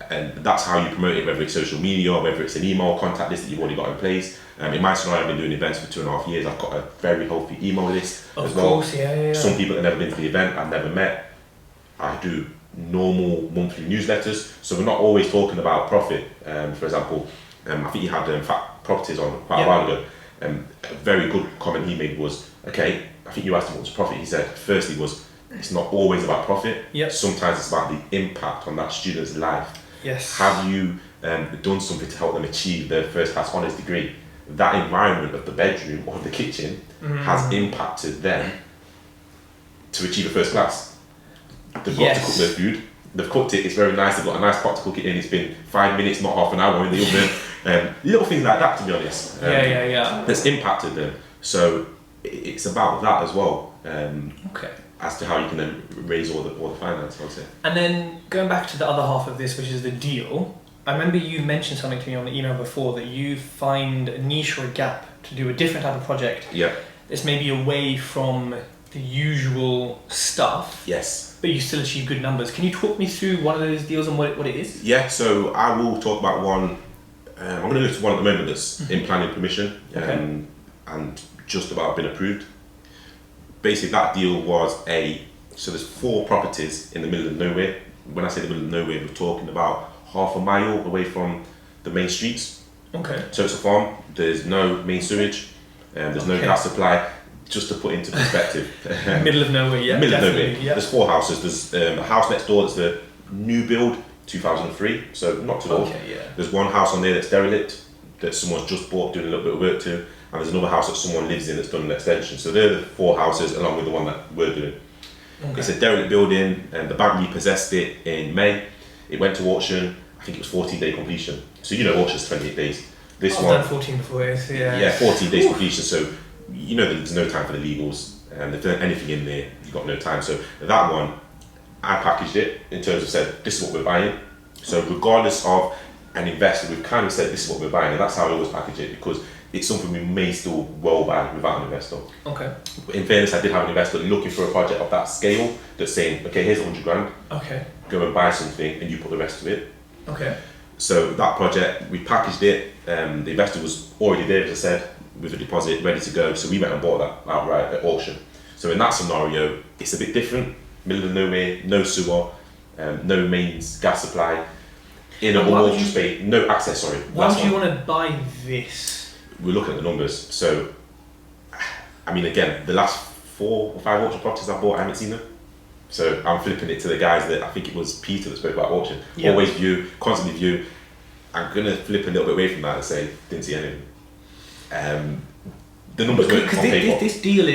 And that's how you promote it, whether it's social media or whether it's an email contact list that you've already got in place. In my scenario, I've been doing events for 2.5 years. I've got a very healthy email list as well. Of course, yeah. Some people that have never been to the event, I've never met. I do normal monthly newsletters, so we're not always talking about profit. For example, I think you had properties on quite a while ago. A very good comment he made was, okay, I think you asked him what was profit. He said, firstly was, it's not always about profit. Yep. Sometimes it's about the impact on that student's life. Yes. Have you done something to help them achieve their first class honours degree? That environment of the bedroom or the kitchen has impacted them to achieve a first class. They've got to cook their food. They've cooked it. It's very nice. They've got a nice pot to cook it in. It's been 5 minutes, not half an hour in the oven. Little things like that, to be honest. That's impacted them. So it's about that as well. Okay. As to how you can then raise all the finance, I'd say. And then going back to the other half of this, which is the deal. I remember you mentioned something to me on the email before that you find a niche or a gap to do a different type of project. Yeah. It's maybe away from the usual stuff. Yes. But you still achieve good numbers. Can you talk me through one of those deals and what it is? Yeah, so I will talk about one. I'm going to go to one at the moment that's in planning permission and just about been approved. Basically, that deal was so there's 4 properties in the middle of nowhere. When I say the middle of nowhere, we're talking about half a mile away from the main streets. Okay. So it's a farm. There's no main sewage. There's no gas supply. Just to put into perspective. Middle of nowhere, yeah. Middle of nowhere. Yeah. There's 4 houses. There's a house next door that's the new build, 2003. So not too old. Okay, yeah. There's one house on there that's derelict. that someone's just bought doing a little bit of work to, and there's another house that someone lives in that's done an extension. So they're the 4 houses along with the one that we're doing. Okay. It's a derelict building, and the bank repossessed it in May. It went to auction. I think it was 14-day completion. So auction's 28 days. This I've one, done 14 before, yeah. Yeah, 14 days completion. So there's no time for the legals, and if there's anything in there, you've got no time. So that one, I packaged it in terms of said this is what we're buying. So regardless of an investor, we've kind of said this is what we're buying, and that's how I always package it, because it's something we may still well buy without an investor. Okay. In fairness, I did have an investor looking for a project of that scale that's saying, okay, here's 100 grand. Okay. Go and buy something, and you put the rest of it. Okay. So that project, we packaged it. The investor was already there, as I said, with a deposit ready to go. So we went and bought that outright at auction. So in that scenario, it's a bit different. Middle of nowhere, no sewer, no mains, gas supply, in a more space, no access. Sorry. Why would you want to buy this? We're looking at the numbers. So, I mean, again, the last 4 or 5 auction properties I bought, I haven't seen them. So I'm flipping it to the guys that I think it was Peter that spoke about auction. Yep. Always view, constantly view. I'm gonna flip a little bit away from that and say didn't see anything. The numbers weren't on paper. This deal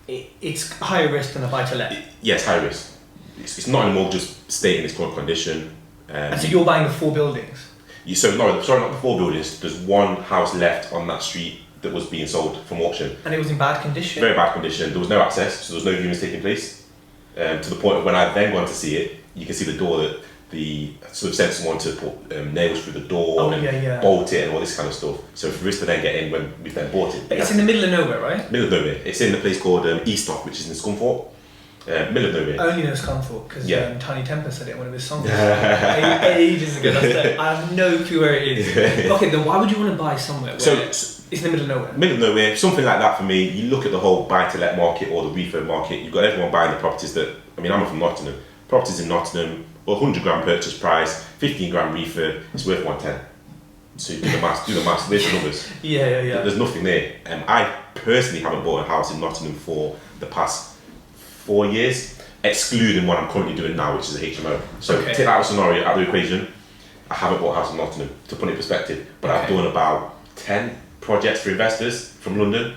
it's higher risk than a buy-to-let. Yes, high risk. It's not anymore just staying in its current condition. And so you're buying the 4 buildings? Not the 4 buildings. There's one house left on that street that was being sold from auction. And it was in bad condition? Very bad condition. There was no access, so there was no viewings taking place. To the point of when I then went to see it, you can see the door that the sort of sent someone to put nails through the door and bolt it and all this kind of stuff. So for us to then get in when we've then bought it. But it's in the middle of nowhere, right? Middle of nowhere. It's in a place called Eastnock, which is in Scunthorpe. Middle of nowhere. I only know Scunthorpe because Tiny Temper said it in one of his songs ages ago. I have no clue where it is. Okay, then why would you want to buy somewhere where it's in the middle of nowhere? Middle of nowhere, something like that for me. You look at the whole buy-to-let market or the refurb market, you've got everyone buying the properties that, I mean, I'm from Nottingham. Properties in Nottingham, 100 grand purchase price, 15 grand refurb, it's worth 110. So you do the maths, there's the numbers. Yeah. There's nothing there. I personally haven't bought a house in Nottingham for the past 4 years, excluding what I'm currently doing now, which is a HMO. So take that scenario out of the equation, I haven't bought a house in Nottingham, to put it in perspective, but I've done about 10 projects for investors from London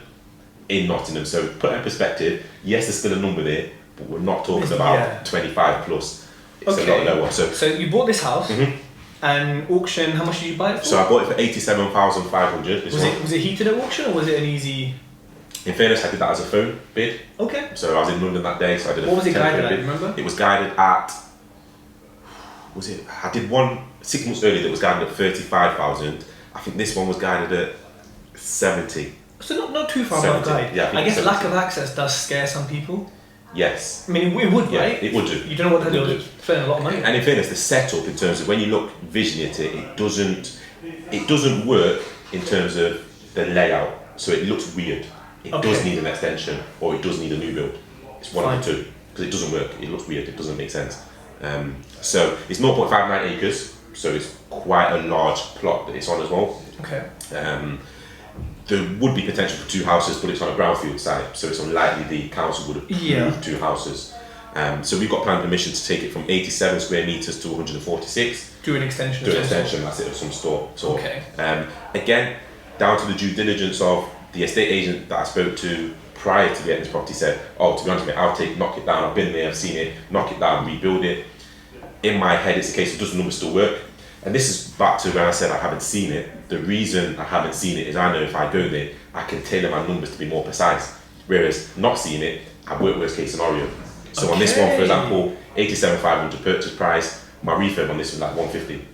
in Nottingham. So put it in perspective, yes, there's still a number there, but we're not talking about 25 plus. It's a lot lower. So you bought this house, and auction, how much did you buy it for? So I bought it for 87,500. Was it heated at auction, or was it an easy? In fairness, I did that as a phone bid. Okay. So I was in London that day, so I did What was it guided at, remember? It was guided at, I did one 6 months earlier that was guided at 35,000. I think this one was guided at 70. So not too far above guide. Yeah, I guess lack of access does scare some people. Yes. I mean, it would, right? It would do. You don't know what they're doing. Spending a lot of money. And in fairness, the setup in terms of when you look visually at it, it doesn't work in terms of the layout. So it looks weird. It does need an extension, or it does need a new build. It's one of the two, because it doesn't work. It looks weird. It doesn't make sense. So it's 0.59 acres. So it's quite a large plot that it's on as well. Okay. There would be potential for 2 houses, but it's on a brownfield site, so it's unlikely the council would approve 2 houses. So we've got planning permission to take it from 87 square metres to 146. Do an extension. Do an extension, that's it, of some sort. Okay. Again, down to the due diligence of the estate agent that I spoke to prior to getting this property said, oh, to be honest with me, knock it down, I've been there, I've seen it, knock it down, rebuild it. In my head, it's a case of does the number still work? And this is back to when I said I haven't seen it. The reason I haven't seen it is I know if I go there, I can tailor my numbers to be more precise. Whereas not seeing it, I work worst case scenario. So on this one, for example, 87,500 purchase price, my refurb on this was like 150.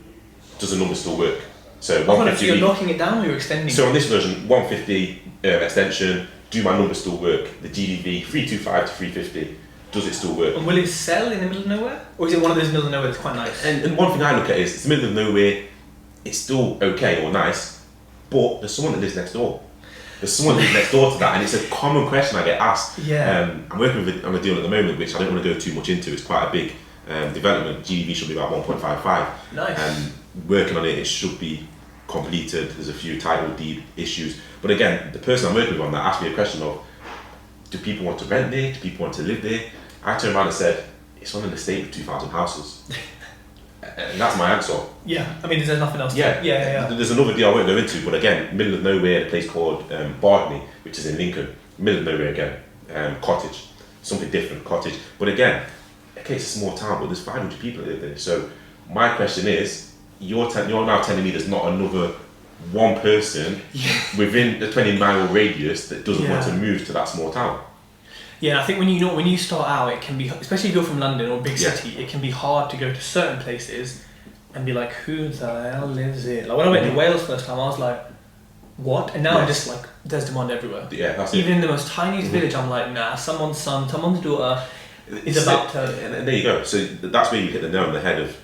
Does the number still work? So 150. So you're knocking it down or you're extending? So on this version, 150 extension, do my numbers still work? The GDV, 325 to 350. Does it still work? And will it sell in the middle of nowhere? Or is it one of those middle of nowhere that's quite nice? And one thing I look at is, it's the middle of nowhere, it's still okay or nice, but there's someone that lives next door. There's someone that lives next door to that, and it's a common question I get asked. Yeah. I'm working on a deal at the moment, which I don't want to go too much into. It's quite a big development. GDV should be about 1.55. Nice. Working on it, it should be completed. There's a few title deed issues. But again, the person I'm working with on that asked me a question of, do people want to rent there? Do people want to live there? I turned around and said, it's on an estate with 2,000 houses. And that's my answer. Yeah, I mean, there's nothing else. Yeah. There's another deal I won't go into, but again, middle of nowhere, a place called Barney, which is in Lincoln. Middle of nowhere again, cottage, something different, cottage. But again, okay, it's a small town, but there's 500 people that live there. So my question is, you're now telling me there's not another one person within the 20-mile radius that doesn't want to move to that small town. Yeah, I think when you start out, it can be, especially if you're from London or a big city, it can be hard to go to certain places and be like, who the hell lives here? Like when I went to Wales first time, I was like, what? And now I'm just like, there's demand everywhere. Yeah, that's Even in the most tiniest village, I'm like, nah, someone's son, someone's daughter is about to... And there you go. So that's where you hit the nail on the head of,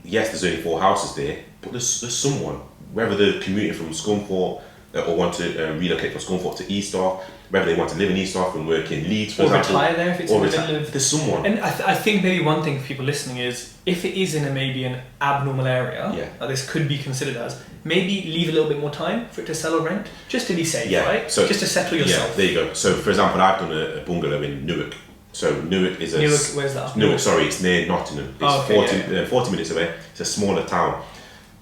yes, there's only 4 houses there, but there's someone, whether they're commuting from Scunthorpe or want to relocate from Scunthorpe to Easthorpe, whether they want to live in Easthorpe and work in Leeds, for example. Or retire there if it's in the middle of... There's someone. And I think maybe one thing for people listening is, if it is in maybe an abnormal area, that this could be considered as, maybe leave a little bit more time for it to sell or rent, just to be safe, right? So, just to settle yourself. Yeah, there you go. So for example, I've done a bungalow in Newark. So Newark is where's that? Newark, sorry, it's near Nottingham. It's 40 minutes away. It's a smaller town.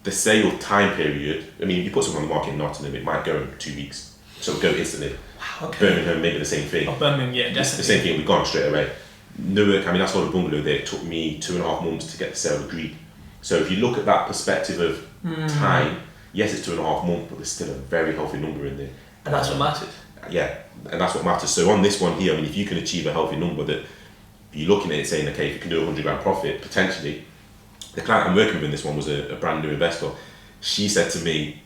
The sale time period, I mean, if you put something on the market in Nottingham, it might go in 2 weeks. So it'll go instantly. Wow, okay. Birmingham, maybe the same thing. Oh, Birmingham, yeah, definitely. It's the same thing, we've gone straight away. Newark, I mean, that's what a bungalow there. It took me 2.5 months to get the sale agreed. So if you look at that perspective of time, yes, it's 2.5 months, but there's still a very healthy number in there. And that's what matters. Yeah, and that's what matters. So on this one here, I mean, if you can achieve a healthy number that you're looking at it saying, okay, if you can do 100 grand profit, potentially, the client I'm working with in this one was a brand new investor. She said to me,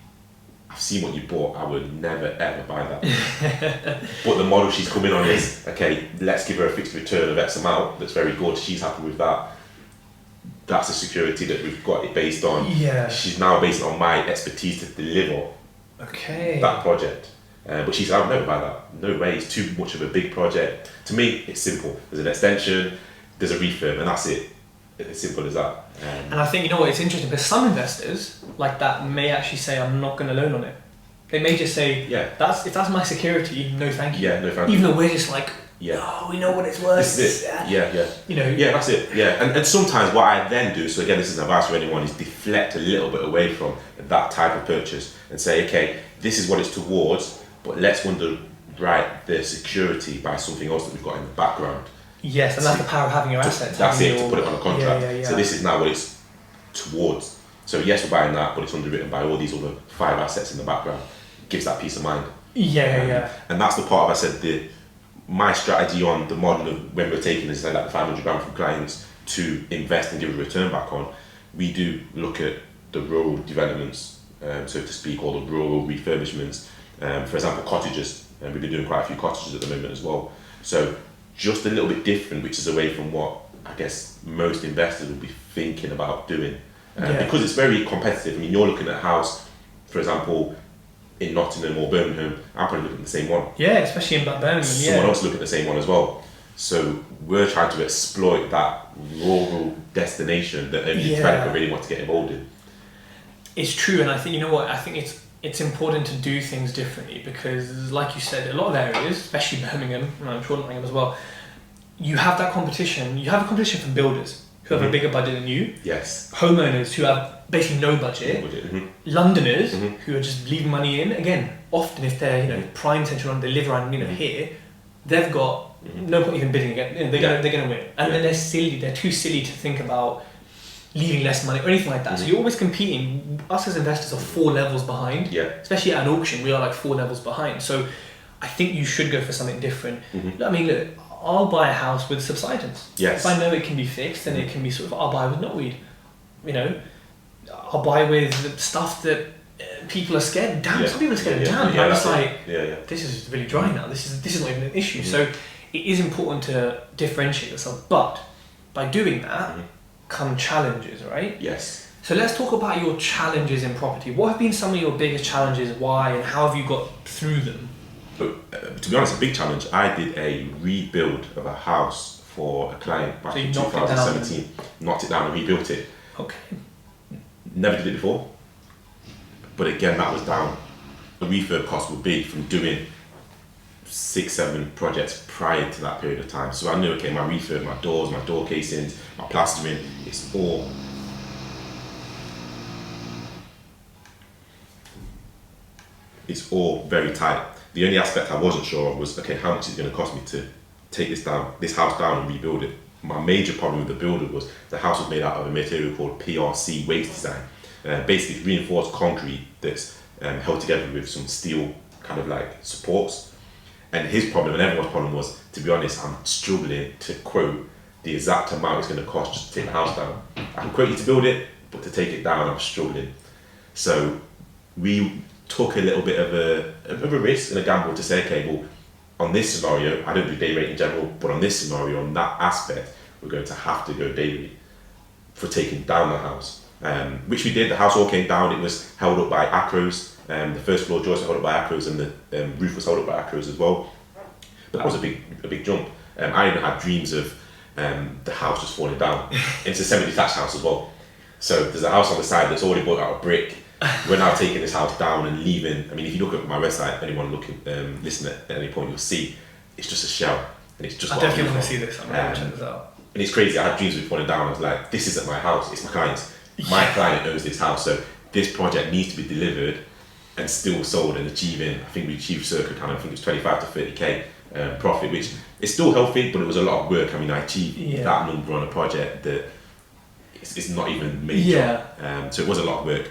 I've seen what you bought, I would never ever buy that. But the model she's coming on is, okay, let's give her a fixed return of X amount, that's very good, she's happy with that. That's the security that we've got it based on. Yeah. She's now based on my expertise to deliver that project. But she said, I would never buy that. No way, it's too much of a big project. To me, it's simple. There's an extension, there's a refurb, and that's it. It's simple as that. And I think, you know what, it's interesting because some investors like that may actually say, I'm not going to loan on it. They may just say, if that's my security, no thank you. Yeah, no thank you. Even though we're just like, oh, we know what it's worth. This is it. Yeah. You know. Yeah, that's it. Yeah, and sometimes what I then do, so again, this is advice for anyone, is deflect a little bit away from that type of purchase and say, okay, this is what it's towards, but let's underwrite the security by something else that we've got in the background. Yes, and that's the power of having your assets. That's it, to put it on a contract. Yeah. So this is now what it's towards. So yes, we're buying that, but it's underwritten by all these other 5 assets in the background. Gives that peace of mind. Yeah. And that's the part of, I said, my strategy on the model of when we're taking this, like the 500 grand from clients to invest and give a return back on, we do look at the rural developments, so to speak, or the rural refurbishments. For example, cottages. We've been doing quite a few cottages at the moment as well. So just a little bit different, which is away from what I guess most investors will be thinking about doing. Because it's very competitive. I mean, you're looking at a house, for example, in Nottingham or Birmingham, I'm probably looking at the same one. Yeah, especially in Birmingham. Someone else looking at the same one as well. So we're trying to exploit that rural destination that only developer really want to get involved in. It's true, and I think, you know what, I think it's important to do things differently because, like you said, a lot of areas, especially Birmingham, and I'm sure Nottingham as well, you have that competition. You have a competition from builders who have a bigger budget than you. Yes. Homeowners who have basically no budget. Londoners who are just leaving money in. Again, often if they're prime central London, they live around here, they've got no point even bidding again. They're going to win, and then they're too silly to think about leaving less money or anything like that. So you're always competing. Us as investors are 4 levels behind. Especially at an auction, we are like 4 levels behind. So I think you should go for something different. I mean, look, I'll buy a house with subsidence. If I know it can be fixed, then it can be I'll buy with knotweed. I'll buy with stuff that people are scared. Damn, some people are scared of damn. I'm just like, this is really dry now. This is not even an issue. So it is important to differentiate yourself. But by doing that, come challenges, right? Yes. So let's talk about your challenges in property. What have been some of your biggest challenges? Why, and how have you got through them? To be honest, a big challenge. I did a rebuild of a house for a client back in 2017. Knocked it down and rebuilt it. Okay. Never did it before. But again, that was down. The refurb cost would be from doing 6-7 projects prior to that period of time. So I knew, okay, my refurb, my doors, my door casings, my plastering, it's all it's all very tight. The only aspect I wasn't sure of was, okay, how much is it going to cost me to take this house down and rebuild it? My major problem with the builder was the house was made out of a material called PRC waste design. Basically, it's reinforced concrete that's held together with some steel kind of like supports. And his problem and everyone's problem was, to be honest, I'm struggling to quote the exact amount it's going to cost just to take the house down. I can quote you to build it, but to take it down, I'm struggling. So we took a little bit of a risk and a gamble to say, okay, well, on this scenario, I don't do day rate in general, but on this scenario, on that aspect, we're going to have to go day rate for taking down the house, which we did. The house all came down. It was held up by acros. The first floor joists were held up by acros, and the roof was held up by acros as well. But that was a big jump. I even had dreams of the house just falling down. It's a semi-detached house as well. So there's a house on the side that's already built out of brick. We're now taking this house down and leaving. I mean, if you look at my website, anyone listen at any point, you'll see it's just a shell, and it's just. I definitely want to see this. I'm going to check this out. And it's crazy. I had dreams of it falling down. I was like, this isn't my house. It's my client's. My client owns this house, so this project needs to be delivered and still sold and achieving. I think we achieved circa kind of, I think it was 25 to 30k profit, which is still healthy, but it was a lot of work. I mean, I achieved that number on a project that it's not even major. So it was a lot of work.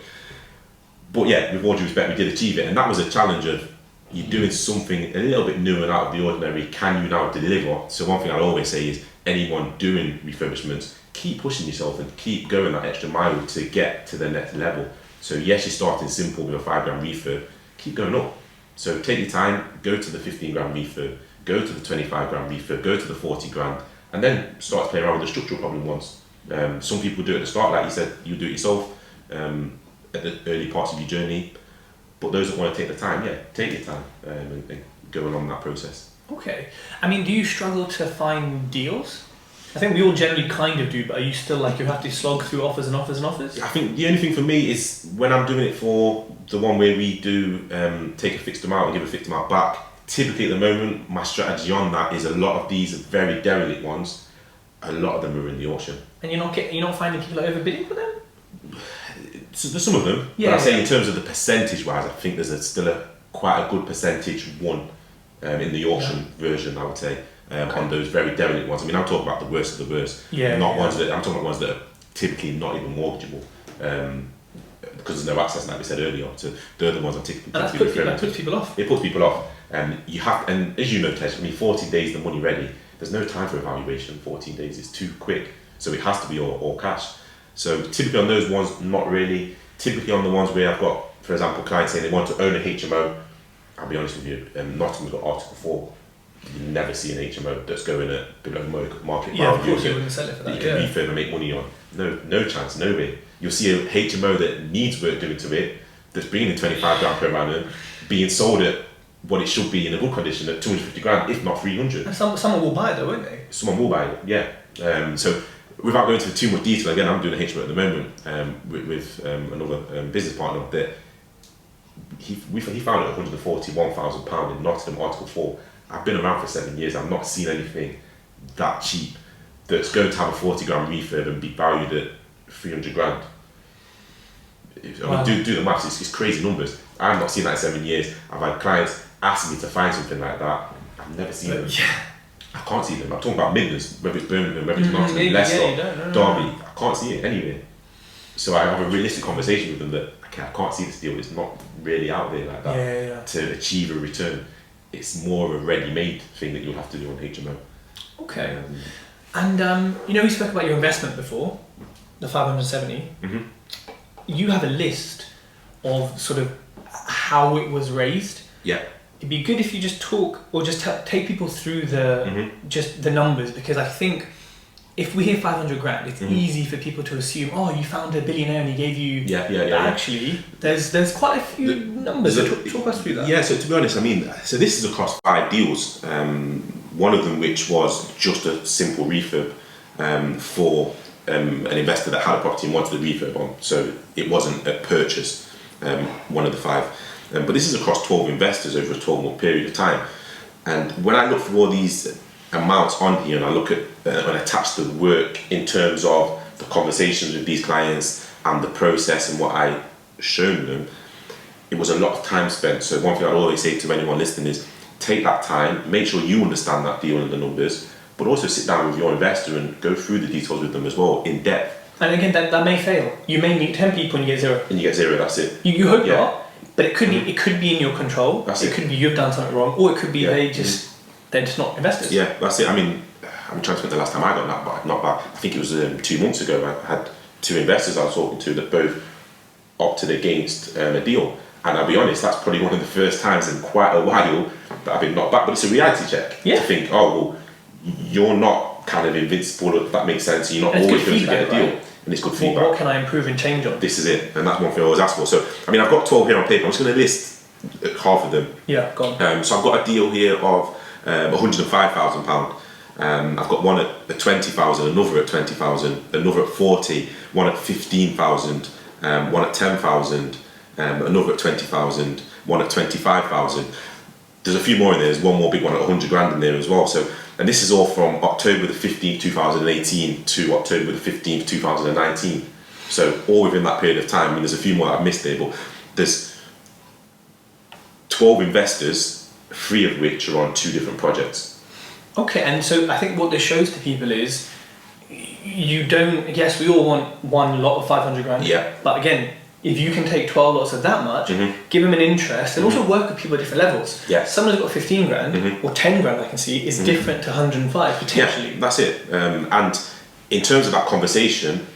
But yeah, with all due respect, we did achieve it, and that was a challenge of you're doing something a little bit new and out of the ordinary. Can you now deliver? So one thing I'd always say is anyone doing refurbishments, keep pushing yourself and keep going that extra mile to get to the next level. So yes, you're starting simple with a £5 grand refurb, keep going up. So take your time, go to the 15 grand refurb, go to the 25 grand refurb, go to the 40 grand, and then start to play around with the structural problem once. Some people do it at the start, like you said, you do it yourself at the early parts of your journey. But those that want to take the time, take your time and go along that process. Okay. I mean, do you struggle to find deals? I think we all generally kind of do, but are you still like you have to slog through offers and offers and offers? I think the only thing for me is when I'm doing it for the one where we do take a fixed amount and give a fixed amount back, typically at the moment, my strategy on that is a lot of these very derelict ones, a lot of them are in the auction. And you're not finding people are overbidding for them? So there's some of them, but I say in terms of the percentage wise, I think there's still quite a good percentage won in the auction version, I would say, on those very derelict ones. I mean, I'm talking about the worst of the worst, ones that I'm talking about ones that are typically not even mortgageable, because there's no access, like we said earlier. So they're the ones I'm typically that puts people off. It puts people off, and and as you know, Tej, I mean, 14 days the money ready. There's no time for evaluation. 14 days is too quick, so it has to be all cash. So typically on those ones, not really. Typically on the ones where I've got, for example, clients saying they want to own a HMO, I'll be honest with you, Nottingham's got Article 4. You never see an HMO that's going at below market value. Of course you wouldn't sell it for that. You can refurb and make money on. No chance, no way. You'll see a HMO that needs work doing to it, that's bringing in 25 grand per annum, being sold at what it should be in a good condition at 250 grand, if not 300. And someone will buy it though, won't they? Someone will buy it, yeah. So without going into too much detail, again, I'm doing a HMO at the moment with another business partner that he found it at £141,000 in Nottingham, Article 4. I've been around for 7 years. I've not seen anything that cheap that's going to have a 40 grand refurb and be valued at 300 grand. I mean, do the maths, it's crazy numbers. I've not seen that in 7 years. I've had clients ask me to find something like that. I've never seen them. I can't see them. I'm talking about Midlands, whether it's Birmingham, whether it's Nottingham, Leicester, Derby. I can't see it anywhere. So I have a realistic conversation with them that I can't see this deal. It's not really out there like that to achieve a return. It's more of a ready-made thing that you'll have to do on HMO. Okay. And we spoke about your investment before, the 570. Mm-hmm. You have a list of sort of how it was raised. Yeah. It'd be good if you just talk or just take people through just the numbers, because I think if we hear 500 grand, it's easy for people to assume, you found a billionaire and he gave you. Actually, there's quite a few numbers. Talk us through that. Yeah. So to be honest, I mean, so this is across 5 deals. One of them which was just a simple refurb for an investor that had a property and wanted a refurb on. So it wasn't a purchase. One of the 5. But this is across 12 investors over a 12-month period of time. And when I look for all these amounts on here and I look at and attach the work in terms of the conversations with these clients and the process and what I've shown them, it was a lot of time spent. So one thing I'd always say to anyone listening is take that time, make sure you understand that deal and the numbers, but also sit down with your investor and go through the details with them as well in depth. And again, that may fail. You may meet 10 people and you get 0. And you get 0, that's it. You hope not, but it could be in your control. It could be you've done something wrong, or it could be they're just not investors. Yeah, that's it. I mean, I'm trying to think the last time I got not bad. I think it was 2 months ago. I had 2 investors I was talking to that both opted against a deal. And I'll be honest, that's probably one of the first times in quite a while that I've been knocked back. But it's a reality check to think, you're not kind of invincible, if that makes sense. You're not always going to get a deal. Right? And it's good feedback. What can I improve and change on? This is it. And that's one thing I always ask for. So, I mean, I've got 12 here on paper. I'm just going to list half of them. Yeah, go on. So I've got a deal here of £105,000. I've got one at 20,000, another at 20,000, another at 40, one at 15,000, one at 10,000, another at 20,000, one at 25,000. There's a few more in there. There's one more big one at 100 grand in there as well. So, and this is all from October the 15th, 2018 to October the 15th, 2019. So all within that period of time. I mean, there's a few more that I've missed there, but there's 12 investors, 3 of which are on 2 different projects. Okay, and so I think what this shows to people is you don't, yes, we all want one lot of 500 grand. Yeah. But again, if you can take 12 lots of that much, give them an interest, and also work with people at different levels. Yes. Someone who's got 15 grand or 10 grand, I can see, is different to 105 potentially. Yeah, that's it. And in terms of that conversation,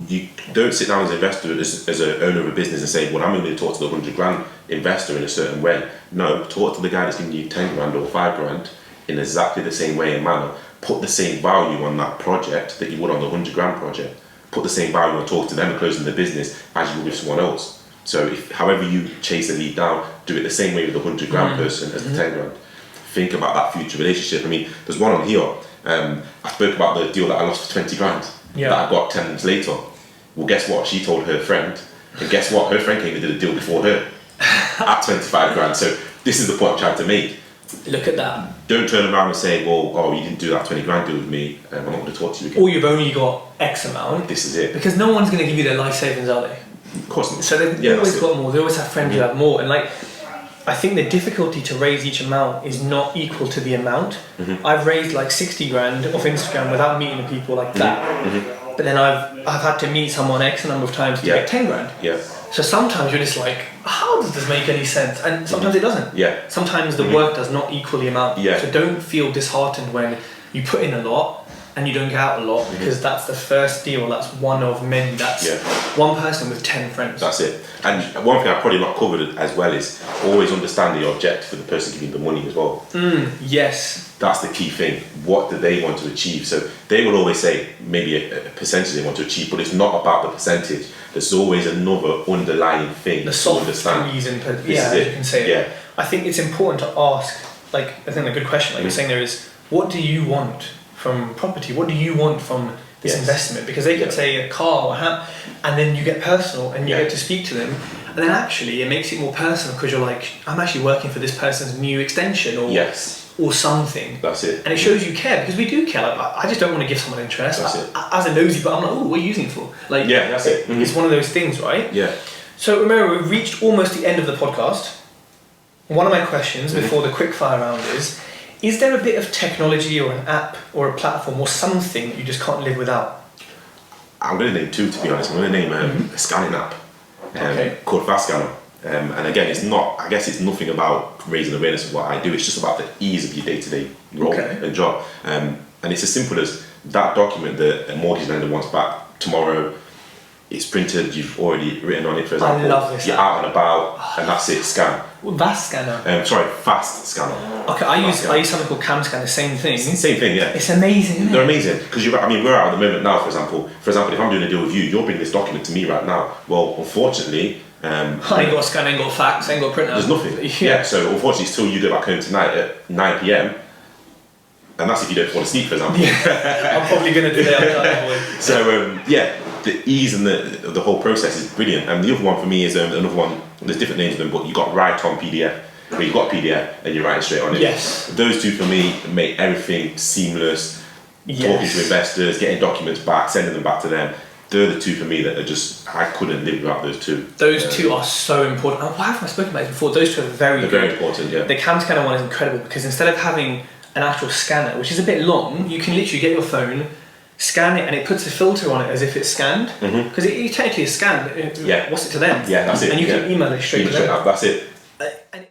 you don't sit down as an investor, as an owner of a business and say, well, I'm going to talk to the 100 grand investor in a certain way. No, talk to the guy that's giving you 10 grand or 5 grand in exactly the same way and manner. Put the same value on that project that you would on the 100 grand project. Put the same value on talk to them and closing the business as you would with someone else. So if, however you chase a lead down, do it the same way with the 100 grand person as the 10 grand. Think about that future relationship. I mean, there's one on here. I spoke about the deal that I lost for 20 grand that I got 10 months later. Well, guess what? She told her friend, and guess what? Her friend came and did a deal before her at 25 grand. So this is the point I'm trying to make. Look at that. Don't turn around and say, well, oh, you didn't do that 20 grand deal with me, I'm not going to talk to you again. Or you've only got X amount. This is it. Because no one's going to give you their life savings, are they? Of course not. So they've always got more. They always have friends who have more. And like, I think the difficulty to raise each amount is not equal to the amount. I've raised like 60 grand off Instagram without meeting the people like that. But then I've had to meet someone X number of times to get 10 grand. Yeah. So sometimes you're just like, how does this make any sense? And sometimes it doesn't. Yeah. Sometimes the work does not equal the amount. Yeah. So don't feel disheartened when you put in a lot and you don't get out a lot, because that's the first deal. That's one of many. That's one person with 10 friends. That's it. And one thing I've probably not covered as well is always understand the objective for the person giving the money as well. Yes. That's the key thing. What do they want to achieve? So they will always say maybe a percentage they want to achieve, but it's not about the percentage. There's always another underlying thing the soft to understand. reason, you can say it. Yeah. I think it's important to ask, like, I think a good question, like you're saying there is, what do you want from property? What do you want from this investment? Because they could say a car or a hat, and then you get personal and you get to speak to them, and then actually it makes it more personal because you're like, I'm actually working for this person's new extension or something. That's it. And it shows you care, because we do care. Like, I just don't want to give someone interest. As a nosy, but I'm like, oh, what are you using it for? Like, that's it. It's one of those things, right? Yeah. So Romero, we've reached almost the end of the podcast. One of my questions before the quickfire round is there a bit of technology or an app or a platform or something that you just can't live without? I'm going to name 2, to be honest. I'm going to name a scanning app called Fast Scanner. And again, it's not. I guess it's nothing about raising awareness of what I do. It's just about the ease of your day-to-day role and job. And it's as simple as that document that a mortgage lender wants back tomorrow. It's printed. You've already written on it. For example, I love this. You're out and about, and that's it. Scan. Well, Fast Scanner. Fast Scanner. Okay, I use something called Cam Scan. The same thing. Same thing, yeah. It's amazing, isn't it? They're amazing because we're out at the moment now. For example, if I'm doing a deal with you, you're bringing this document to me right now. Well, unfortunately. I ain't got a scan, I ain't got fax, I ain't got a printer. There's nothing. Yeah. So unfortunately, it's till you go back home tonight at 9 p.m. And that's if you don't want to sleep, for example. I'm probably going to do that. So the ease and the whole process is brilliant. And the other one for me is another one. There's different names of them, but you got write on PDF. Where you've got PDF and you're writing straight on it. Yes. Those 2 for me make everything seamless. Talking to investors, getting documents back, sending them back to them. they're the two for me that are just, I couldn't live without those two. Those two are so important. Why haven't I spoken about this before? Those two are very good. Very important, yeah. The cam scanner one is incredible because instead of having an actual scanner, which is a bit long, you can literally get your phone, scan it, and it puts a filter on it as if it's scanned. Because it technically is scanned. Yeah. What's it to them? Yeah, that's it. And you can email it straight to them. That's it. And